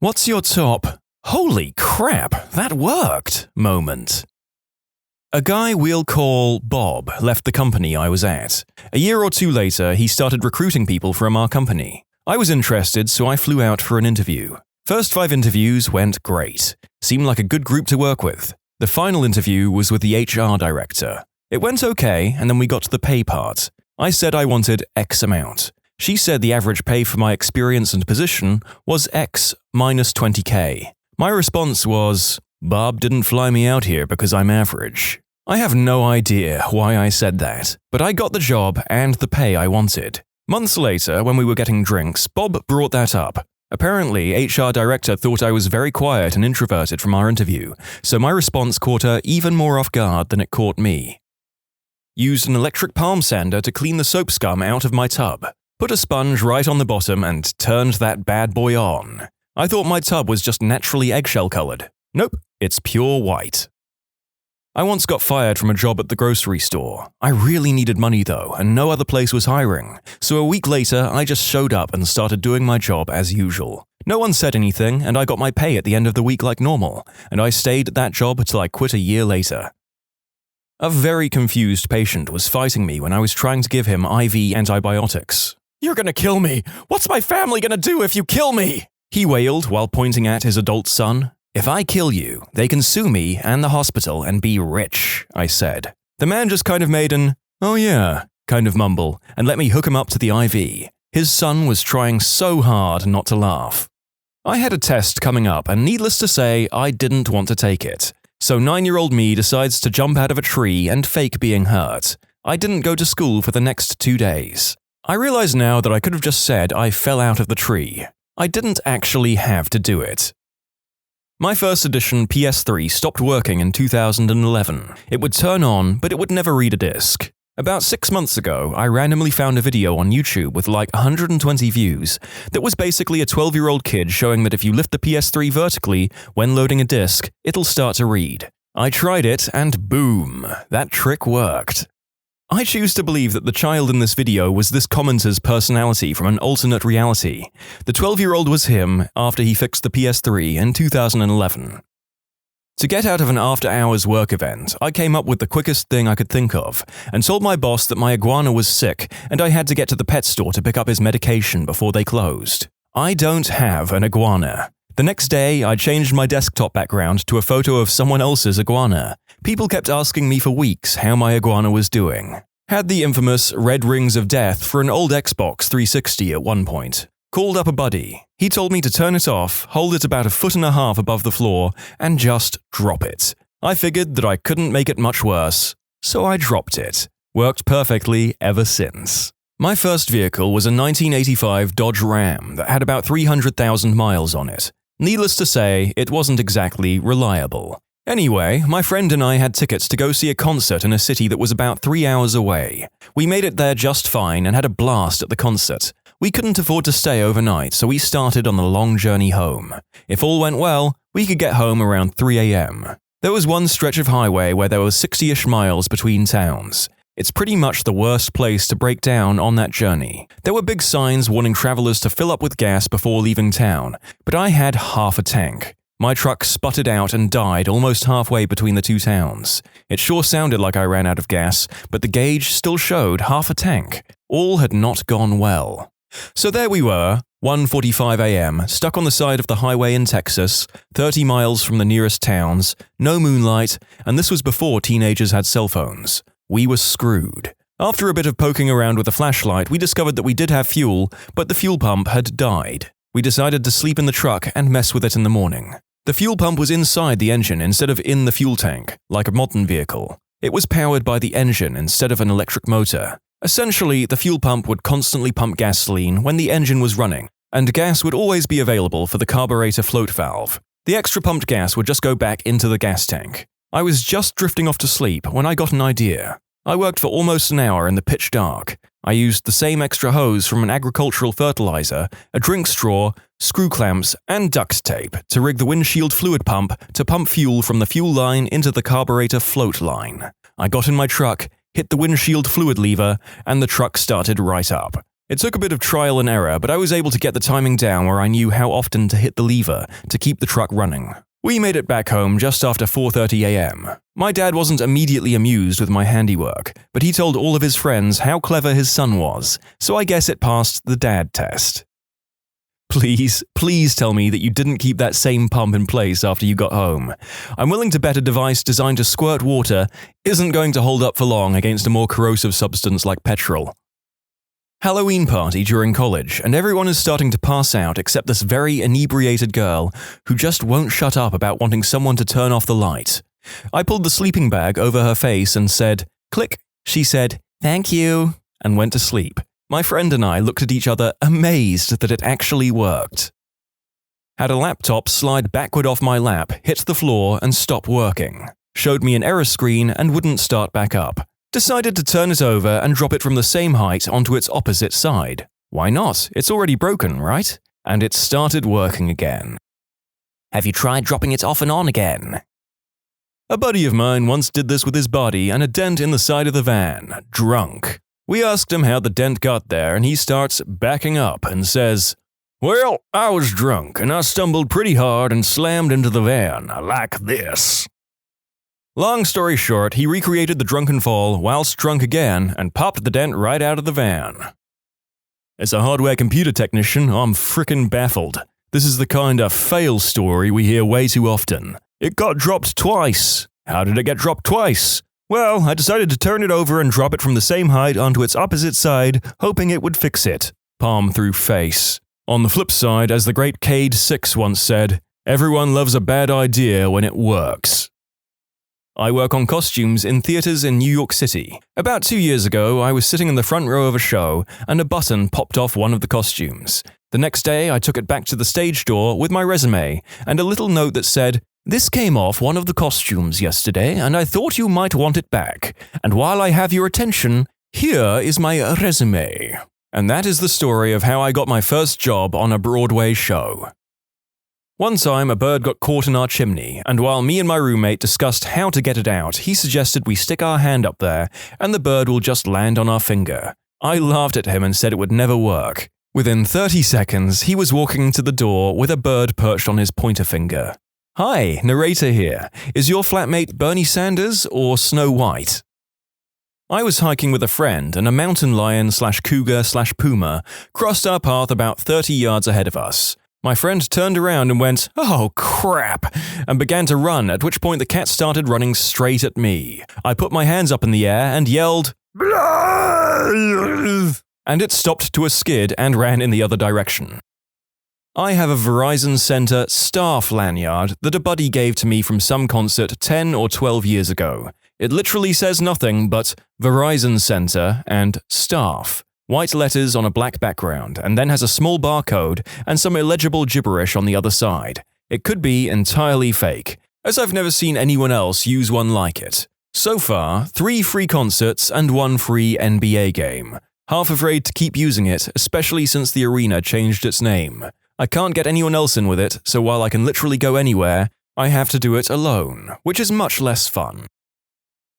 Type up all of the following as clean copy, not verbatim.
What's your top, holy crap, that worked moment? A guy we'll call Bob left the company I was at. A year or two later, he started recruiting people from our company. I was interested, so I flew out for an interview. First 5 interviews went great. Seemed like a good group to work with. The final interview was with the HR director. It went okay, and then we got to the pay part. I said I wanted X amount. She said the average pay for my experience and position was X minus 20K. My response was, Bob didn't fly me out here because I'm average. I have no idea why I said that, but I got the job and the pay I wanted. Months later, when we were getting drinks, Bob brought that up. Apparently, HR director thought I was very quiet and introverted from our interview, so my response caught her even more off guard than it caught me. Used an electric palm sander to clean the soap scum out of my tub. Put a sponge right on the bottom and turned that bad boy on. I thought my tub was just naturally eggshell colored. Nope, it's pure white. I once got fired from a job at the grocery store. I really needed money though, and no other place was hiring. So a week later, I just showed up and started doing my job as usual. No one said anything, and I got my pay at the end of the week like normal, and I stayed at that job until I quit a year later. A very confused patient was fighting me when I was trying to give him IV antibiotics. "You're gonna kill me! What's my family gonna do if you kill me?" He wailed while pointing at his adult son. "If I kill you, they can sue me and the hospital and be rich," I said. The man just kind of made an, "Oh yeah," kind of mumble and let me hook him up to the IV. His son was trying so hard not to laugh. I had a test coming up and needless to say, I didn't want to take it. So 9-year-old me decides to jump out of a tree and fake being hurt. I didn't go to school for the next 2 days. I realize now that I could have just said I fell out of the tree. I didn't actually have to do it. My first edition PS3 stopped working in 2011. It would turn on, but it would never read a disc. About 6 months ago, I randomly found a video on YouTube with like 120 views that was basically a 12-year-old kid showing that if you lift the PS3 vertically when loading a disc, it'll start to read. I tried it and boom, that trick worked. I choose to believe that the child in this video was this commenter's personality from an alternate reality. The 12-year-old was him after he fixed the PS3 in 2011. To get out of an after-hours work event, I came up with the quickest thing I could think of and told my boss that my iguana was sick and I had to get to the pet store to pick up his medication before they closed. I don't have an iguana. The next day, I changed my desktop background to a photo of someone else's iguana. People kept asking me for weeks how my iguana was doing. Had the infamous red rings of death for an old Xbox 360 at one point. Called up a buddy. He told me to turn it off, hold it about 1.5 feet above the floor, and just drop it. I figured that I couldn't make it much worse, so I dropped it. Worked perfectly ever since. My first vehicle was a 1985 Dodge Ram that had about 300,000 miles on it. Needless to say, it wasn't exactly reliable. Anyway, my friend and I had tickets to go see a concert in a city that was about 3 hours away. We made it there just fine and had a blast at the concert. We couldn't afford to stay overnight, so we started on the long journey home. If all went well, we could get home around 3 a.m. There was one stretch of highway where there was 60-ish miles between towns. It's pretty much the worst place to break down on that journey. There were big signs warning travelers to fill up with gas before leaving town, but I had half a tank. My truck sputtered out and died almost halfway between the two towns. It sure sounded like I ran out of gas, but the gauge still showed half a tank. All had not gone well. So there we were, 1:45 a.m., stuck on the side of the highway in Texas, 30 miles from the nearest towns, no moonlight, and this was before teenagers had cell phones. We were screwed. After a bit of poking around with a flashlight, we discovered that we did have fuel, but the fuel pump had died. We decided to sleep in the truck and mess with it in the morning. The fuel pump was inside the engine instead of in the fuel tank, like a modern vehicle. It was powered by the engine instead of an electric motor. Essentially, the fuel pump would constantly pump gasoline when the engine was running, and gas would always be available for the carburetor float valve. The extra pumped gas would just go back into the gas tank. I was just drifting off to sleep when I got an idea. I worked for almost an hour in the pitch dark. I used the same extra hose from an agricultural fertilizer, a drink straw, screw clamps, and duct tape to rig the windshield fluid pump to pump fuel from the fuel line into the carburetor float line. I got in my truck, hit the windshield fluid lever, and the truck started right up. It took a bit of trial and error, but I was able to get the timing down where I knew how often to hit the lever to keep the truck running. We made it back home just after 4:30 a.m. My dad wasn't immediately amused with my handiwork, but he told all of his friends how clever his son was, so I guess it passed the dad test. Please tell me that you didn't keep that same pump in place after you got home. I'm willing to bet a device designed to squirt water isn't going to hold up for long against a more corrosive substance like petrol. Halloween party during college, and everyone is starting to pass out except this very inebriated girl who just won't shut up about wanting someone to turn off the light. I pulled the sleeping bag over her face and said, "Click." She said, "Thank you," and went to sleep. My friend and I looked at each other amazed that it actually worked. Had a laptop slide backward off my lap, hit the floor, and stop working. Showed me an error screen and wouldn't start back up. Decided to turn it over and drop it from the same height onto its opposite side. Why not? It's already broken, right? And it started working again. Have you tried dropping it off and on again? A buddy of mine once did this with his body and a dent in the side of the van, drunk. We asked him how the dent got there and he starts backing up and says, "Well, I was drunk and I stumbled pretty hard and slammed into the van, like this." Long story short, he recreated the drunken fall whilst drunk again and popped the dent right out of the van. As a hardware computer technician, I'm frickin' baffled. This is the kind of fail story we hear way too often. It got dropped twice. How did it get dropped twice? Well, I decided to turn it over and drop it from the same height onto its opposite side, hoping it would fix it. Palm through face. On the flip side, as the great Cade 6 once said, everyone loves a bad idea when it works. I work on costumes in theaters in New York City. About 2 years ago, I was sitting in the front row of a show, and a button popped off one of the costumes. The next day, I took it back to the stage door with my resume, and a little note that said, "This came off one of the costumes yesterday, and I thought you might want it back. And while I have your attention, here is my resume." And that is the story of how I got my first job on a Broadway show. One time, a bird got caught in our chimney, and while me and my roommate discussed how to get it out, he suggested we stick our hand up there, and the bird will just land on our finger. I laughed at him and said it would never work. Within 30 seconds, he was walking to the door with a bird perched on his pointer finger. "Hi, narrator here. Is your flatmate Bernie Sanders or Snow White?" I was hiking with a friend, and a mountain lion/cougar/puma crossed our path about 30 yards ahead of us. My friend turned around and went, "Oh crap," and began to run, at which point the cat started running straight at me. I put my hands up in the air and yelled, "Blah!" and it stopped to a skid and ran in the other direction. I have a Verizon Center staff lanyard that a buddy gave to me from some concert 10 or 12 years ago. It literally says nothing but Verizon Center and staff. White letters on a black background, and then has a small barcode and some illegible gibberish on the other side. It could be entirely fake, as I've never seen anyone else use one like it. So far, 3 free concerts and 1 free NBA game. Half afraid to keep using it, especially since the arena changed its name. I can't get anyone else in with it, so while I can literally go anywhere, I have to do it alone, which is much less fun.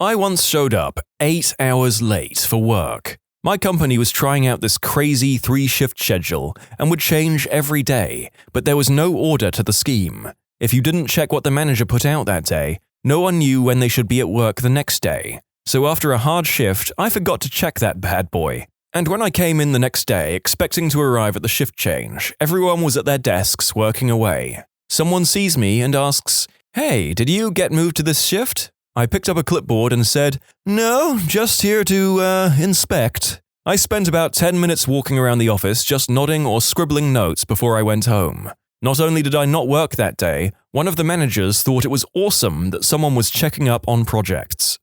I once showed up 8 hours late for work. My company was trying out this crazy 3-shift schedule and would change every day, but there was no order to the scheme. If you didn't check what the manager put out that day, no one knew when they should be at work the next day. So after a hard shift, I forgot to check that bad boy. And when I came in the next day, expecting to arrive at the shift change, everyone was at their desks working away. Someone sees me and asks, "Hey, did you get moved to this shift?" I picked up a clipboard and said, "No, just here to, inspect." I spent about 10 minutes walking around the office just nodding or scribbling notes before I went home. Not only did I not work that day, one of the managers thought it was awesome that someone was checking up on projects.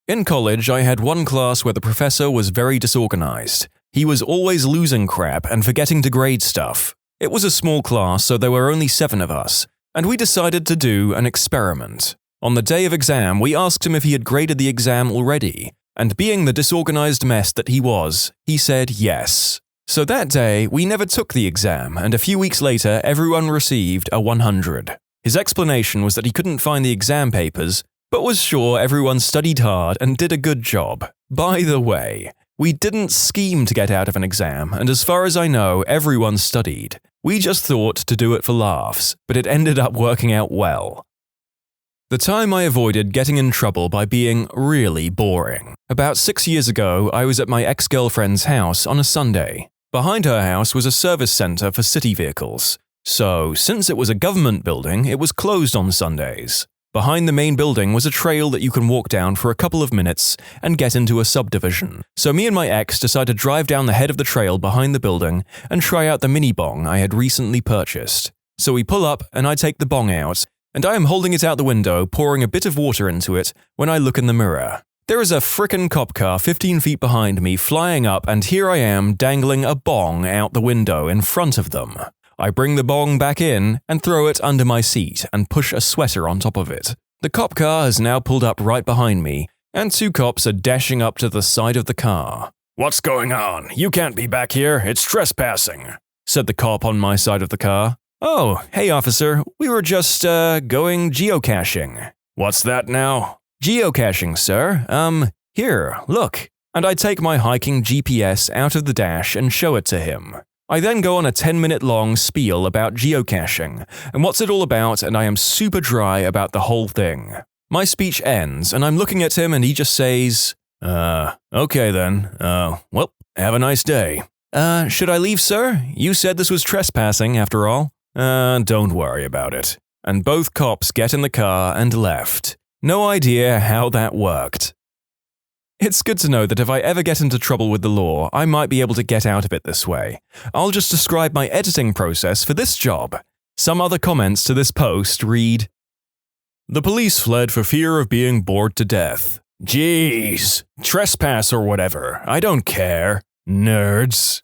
In college, I had one class where the professor was very disorganized. He was always losing crap and forgetting to grade stuff. It was a small class, so there were only 7 of us, and we decided to do an experiment. On the day of exam, we asked him if he had graded the exam already, and being the disorganized mess that he was, he said yes. So that day, we never took the exam, and a few weeks later, everyone received a 100. His explanation was that he couldn't find the exam papers, but was sure everyone studied hard and did a good job. By the way, We didn't scheme to get out of an exam, and as far as I know, everyone studied. We just thought to do it for laughs, but it ended up working out well. The time I avoided getting in trouble by being really boring. About 6 years ago, I was at my ex-girlfriend's house on a Sunday. Behind her house was a service center for city vehicles. So, since it was a government building, it was closed on Sundays. Behind the main building was a trail that you can walk down for a couple of minutes and get into a subdivision. So me and my ex decided to drive down the head of the trail behind the building and try out the mini bong I had recently purchased. So we pull up and I take the bong out, and I am holding it out the window, pouring a bit of water into it when I look in the mirror. There is a frickin' cop car 15 feet behind me flying up, and here I am dangling a bong out the window in front of them. I bring the bong back in and throw it under my seat and push a sweater on top of it. The cop car has now pulled up right behind me, and 2 cops are dashing up to the side of the car. "What's going on? You can't be back here. It's trespassing," said the cop on my side of the car. "Oh, hey officer, we were just, going geocaching." "What's that now?" "Geocaching, sir. Here, look." And I take my hiking GPS out of the dash and show it to him. I then go on a 10-minute long spiel about geocaching and what's it all about, and I am super dry about the whole thing. My speech ends and I'm looking at him and he just says, okay then, well, have a nice day." Should I leave, sir? You said this was trespassing after all." Don't worry about it." And both cops get in the car and left. No idea how that worked. It's good to know that if I ever get into trouble with the law, I might be able to get out of it this way. I'll just describe my editing process for this job. Some other comments to this post read, "The police fled for fear of being bored to death. Jeez, trespass or whatever, I don't care. Nerds."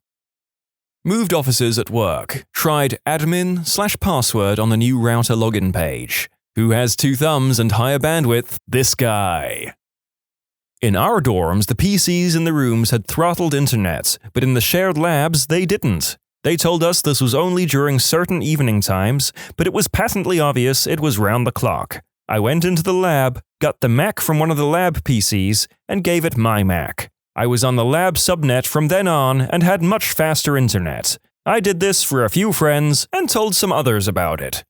Moved offices at work, tried admin/password on the new router login page. Who has 2 thumbs and higher bandwidth? This guy. In our dorms, the PCs in the rooms had throttled internet, but in the shared labs, they didn't. They told us this was only during certain evening times, but it was patently obvious it was round the clock. I went into the lab, got the Mac from one of the lab PCs, and gave it my Mac. I was on the lab subnet from then on and had much faster internet. I did this for a few friends and told some others about it.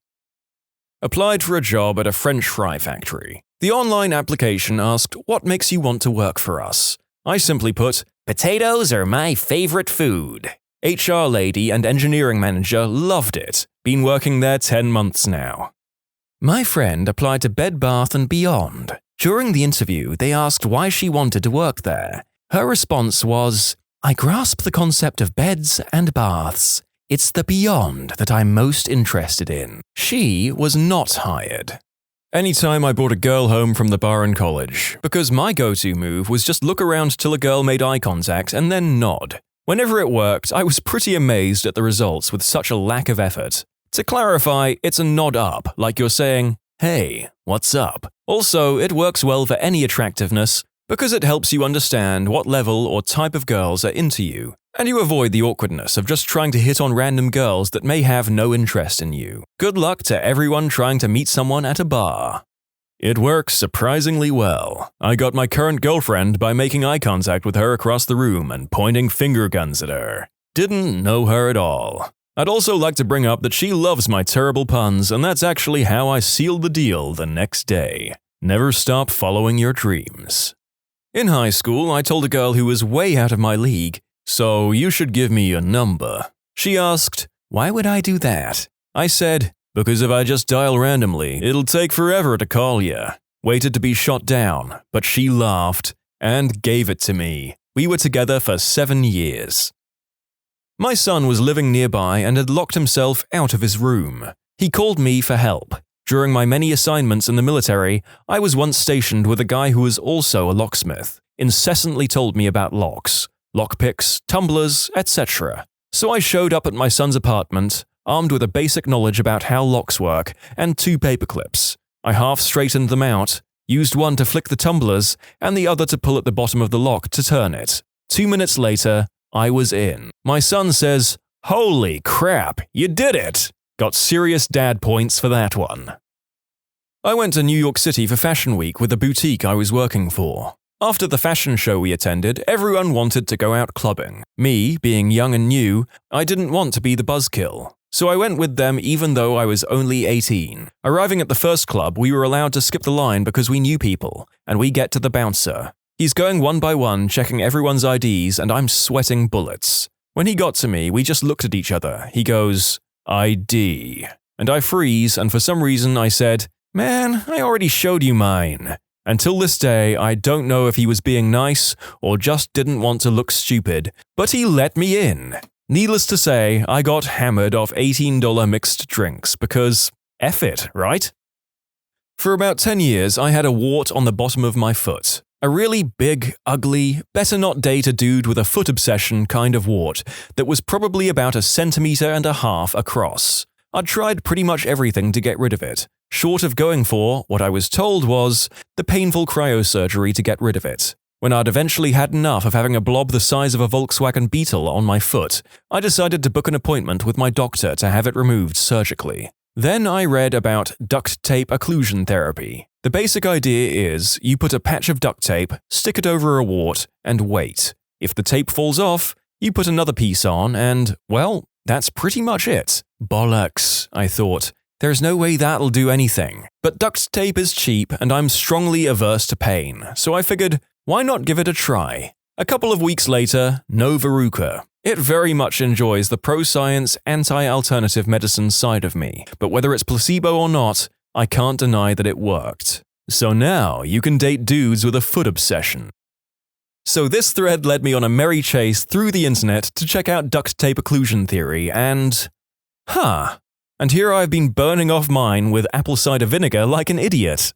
Applied for a job at a French fry factory. The online application asked, "What makes you want to work for us?" I simply put, "Potatoes are my favorite food." HR lady and engineering manager loved it. Been working there 10 months now. My friend applied to Bed Bath & Beyond. During the interview, they asked why she wanted to work there. Her response was, "I grasp the concept of beds and baths. It's the beyond that I'm most interested in." She was not hired. Anytime I brought a girl home from the bar in college, because my go-to move was just look around till a girl made eye contact and then nod. Whenever it worked, I was pretty amazed at the results with such a lack of effort. To clarify, it's a nod up, like you're saying, "Hey, what's up?" Also, it works well for any attractiveness, because it helps you understand what level or type of girls are into you, and you avoid the awkwardness of just trying to hit on random girls that may have no interest in you. Good luck to everyone trying to meet someone at a bar. It works surprisingly well. I got my current girlfriend by making eye contact with her across the room and pointing finger guns at her. Didn't know her at all. I'd also like to bring up that she loves my terrible puns, and that's actually how I sealed the deal the next day. Never stop following your dreams. In high school, I told a girl who was way out of my league, "So you should give me your number." She asked, "Why would I do that?" I said, "Because if I just dial randomly, it'll take forever to call you." Waited to be shot down, but she laughed and gave it to me. We were together for 7 years. My son was living nearby and had locked himself out of his room. He called me for help. During my many assignments in the military, I was once stationed with a guy who was also a locksmith, incessantly told me about locks, lockpicks, tumblers, etc. So I showed up at my son's apartment, armed with a basic knowledge about how locks work, and 2 paper clips. I half straightened them out, used one to flick the tumblers, and the other to pull at the bottom of the lock to turn it. 2 minutes later, I was in. My son says, "Holy crap, you did it!" Got serious dad points for that one. I went to New York City for Fashion Week with the boutique I was working for. After the fashion show we attended, everyone wanted to go out clubbing. Me, being young and new, I didn't want to be the buzzkill. So I went with them even though I was only 18. Arriving at the first club, we were allowed to skip the line because we knew people, and we get to the bouncer. He's going one by one, checking everyone's IDs, and I'm sweating bullets. When he got to me, we just looked at each other. He goes, "ID." And I freeze, and for some reason I said, "Man, I already showed you mine." Until this day, I don't know if he was being nice or just didn't want to look stupid, but he let me in. Needless to say, I got hammered off $18 mixed drinks because F it, right? For about 10 years, I had a wart on the bottom of my foot. A really big, ugly, better not date a dude with a foot obsession kind of wart that was probably about 1.5 centimeters across. I'd tried pretty much everything to get rid of it, short of going for what I was told was the painful cryosurgery to get rid of it. When I'd eventually had enough of having a blob the size of a Volkswagen Beetle on my foot, I decided to book an appointment with my doctor to have it removed surgically. Then I read about duct tape occlusion therapy. The basic idea is you put a patch of duct tape, stick it over a wart, and wait. If the tape falls off, you put another piece on and, well, that's pretty much it. Bollocks, I thought. There's no way that'll do anything. But duct tape is cheap and I'm strongly averse to pain, so I figured, why not give it a try? A couple of weeks later, no verruca. It very much enjoys the pro-science, anti-alternative medicine side of me, but whether it's placebo or not, I can't deny that it worked. So now you can date dudes with a foot obsession. So this thread led me on a merry chase through the internet to check out duct tape occlusion theory and… And here I've been burning off mine with apple cider vinegar like an idiot.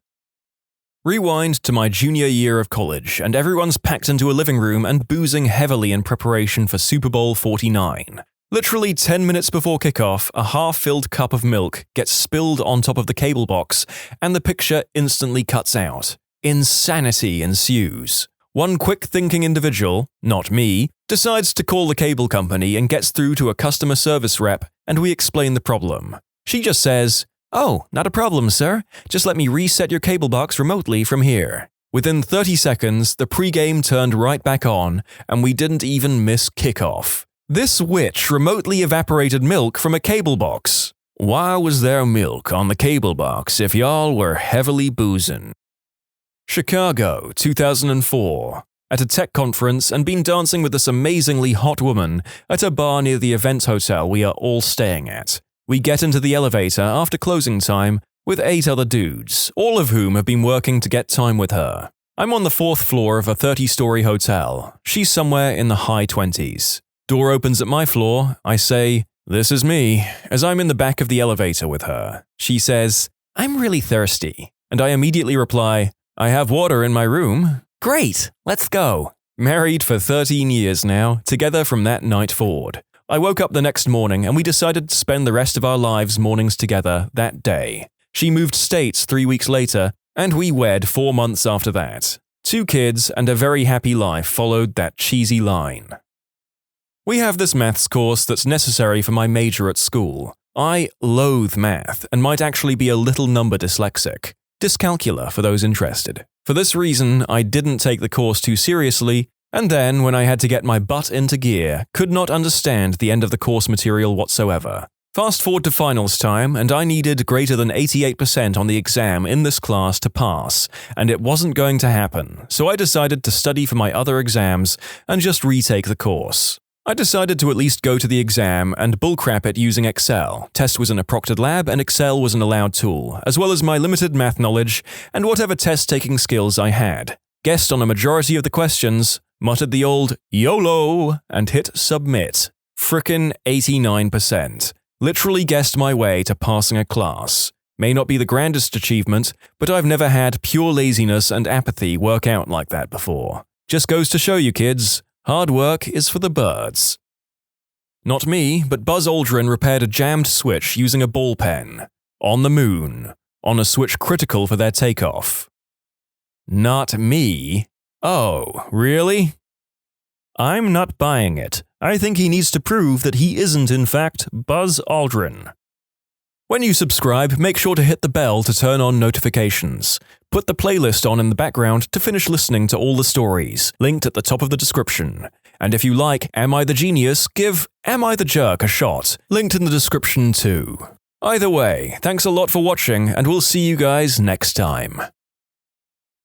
Rewind to my junior year of college, and everyone's packed into a living room and boozing heavily in preparation for Super Bowl 49. Literally 10 minutes before kickoff, a half-filled cup of milk gets spilled on top of the cable box, and the picture instantly cuts out. Insanity ensues. One quick-thinking individual, not me, decides to call the cable company and gets through to a customer service rep, and we explain the problem. She just says, "Oh, not a problem, sir. Just let me reset your cable box remotely from here." Within 30 seconds, the pregame turned right back on, and we didn't even miss kickoff. This witch remotely evaporated milk from a cable box. Why was there milk on the cable box if y'all were heavily boozing? Chicago, 2004. At a tech conference and been dancing with this amazingly hot woman at a bar near the event hotel we are all staying at. We get into the elevator after closing time with 8 other dudes, all of whom have been working to get time with her. I'm on the 4th floor of a 30-story hotel. She's somewhere in the high 20s. Door opens at my floor. I say, "This is me," as I'm in the back of the elevator with her. She says, "I'm really thirsty." And I immediately reply, "I have water in my room." Great, let's go. Married for 13 years now, together from that night forward. I woke up the next morning and we decided to spend the rest of our lives mornings together that day. She moved states 3 weeks later, and we wed 4 months after that. 2 kids and a very happy life followed that cheesy line. We have this maths course that's necessary for my major at school. I loathe math and might actually be a little number dyslexic. Dyscalculia for those interested. For this reason, I didn't take the course too seriously, and then when I had to get my butt into gear, could not understand the end of the course material whatsoever. Fast forward to finals time, and I needed greater than 88% on the exam in this class to pass, and it wasn't going to happen, so I decided to study for my other exams and just retake the course. I decided to at least go to the exam and bullcrap it using Excel. Test was in a proctored lab and Excel was an allowed tool, as well as my limited math knowledge and whatever test-taking skills I had. Guessed on a majority of the questions, muttered the old YOLO, and hit submit. Frickin' 89%. Literally guessed my way to passing a class. May not be the grandest achievement, but I've never had pure laziness and apathy work out like that before. Just goes to show you kids, hard work is for the birds. Not me, but Buzz Aldrin repaired a jammed switch using a ball pen. On the moon. On a switch critical for their takeoff. Not me. Oh, really? I'm not buying it. I think he needs to prove that he isn't in fact Buzz Aldrin. When you subscribe, make sure to hit the bell to turn on notifications. Put the playlist on in the background to finish listening to all the stories, linked at the top of the description. And if you like Am I the Genius, give Am I the Jerk a shot, linked in the description too. Either way, thanks a lot for watching, and we'll see you guys next time.